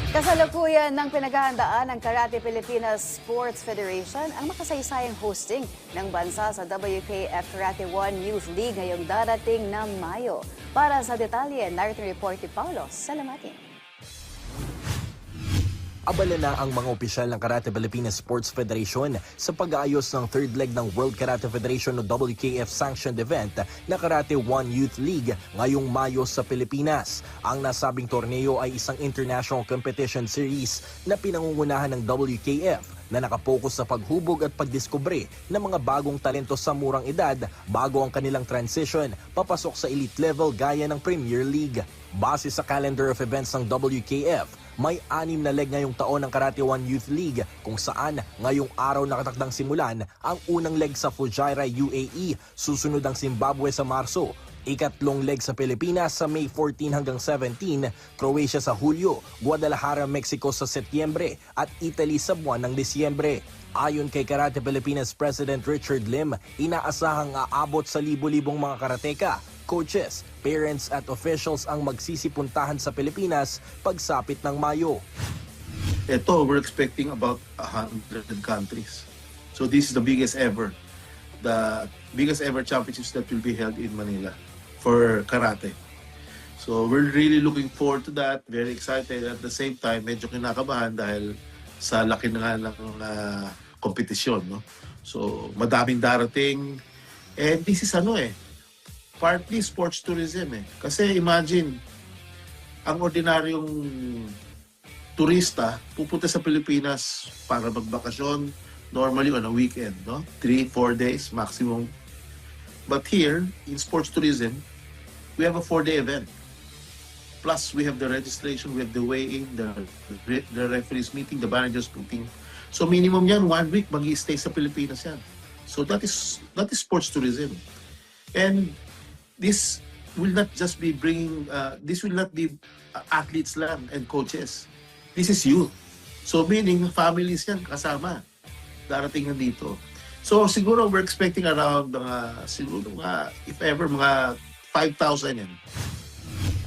Kasalukuyan ng pinaghahandaan ng Karate Pilipinas Sports Federation ang makasaysayang hosting ng bansa sa WKF Karate 1 Youth League ngayong darating na Mayo. Para sa detalye, narito report ni Paulo Salamatin. Abala na ang mga opisyal ng Karate Pilipinas Sports Federation sa pag-aayos ng third leg ng World Karate Federation o WKF sanctioned event na Karate 1 Youth League ngayong Mayo sa Pilipinas. Ang nasabing torneo ay isang international competition series na pinangungunahan ng WKF na nakapokus sa paghubog at pagdiskubre ng mga bagong talento sa murang edad bago ang kanilang transition papasok sa elite level gaya ng Premier League. Base sa calendar of events ng WKF, may 6 na leg ngayong taon ng Karate 1 Youth League kung saan ngayong araw nakatakdang simulan ang unang leg sa Fujairah, UAE, susunod ang Zimbabwe sa Marso, ikatlong leg sa Pilipinas sa May 14 hanggang 17, Croatia sa Hulyo, Guadalajara, Mexico sa Setyembre at Italy sa buwan ng Disyembre. Ayon kay Karate Pilipinas President Richard Lim, inaasahang aabot sa libo-libong mga karateka, coaches, parents at officials ang magsisipuntahan sa Pilipinas pagsapit ng Mayo. Ito, we're expecting about 100 countries. So this is the biggest ever championships that will be held in Manila for karate. So we're really looking forward to that, very excited. At the same time, medyo kinakabahan dahil sa laki na nga ng kompetisyon, no? So madaming darating. And this is partly sports tourism eh. Kasi imagine, ang ordinaryong turista pupunta sa Pilipinas para magbakasyon, normally on a weekend, no? 3-4 days maximum. But here, in sports tourism, we have a 4-day event. Plus, we have the registration, we have the weigh-in, the referees meeting, the managers meeting. So minimum yan, 1 week, mag-i-stay sa Pilipinas yan. So that is sports tourism. And this will not just be this will not be athletes lang and coaches. This is youth. So meaning families yan kasama darating dito. So siguro we're expecting around if ever mga 5,000 yan.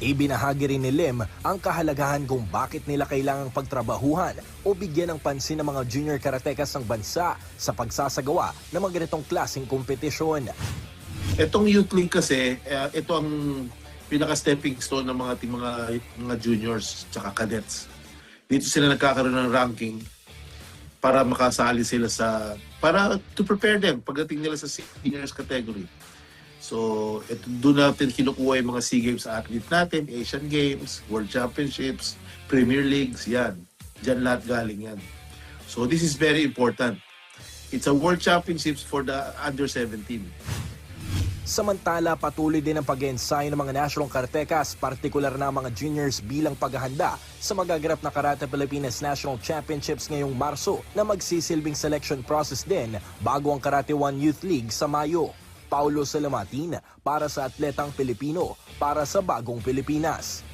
Ibinahagi rin ni Lim ang kahalagahan kung bakit nila kailangang pagtrabahuhan o bigyan ng pansin ng mga junior karatekas ng bansa sa pagsasagawa ng mga ganitong klaseng kompetisyon. Itong youth league kasi, ito ang pinaka-stepping stone ng mga juniors tsaka cadets. Dito sila nagkakaroon ng ranking para makasali sila para to prepare them pagdating nila sa seniors category. So, doon natin kinukuha yung mga SEA Games athlete natin, Asian Games, World Championships, Premier Leagues, yan. Diyan lahat galing yan. So, this is very important. It's a World Championships for the under 17. Samantala, patuloy din ang pag-ensayo ng mga national karatekas, partikular na mga juniors bilang paghahanda sa magaganap na Karate Pilipinas National Championships ngayong Marso na magsisilbing selection process din bago ang Karate 1 Youth League sa Mayo. Paulo Salamatin para sa Atletang Pilipino para sa Bagong Pilipinas.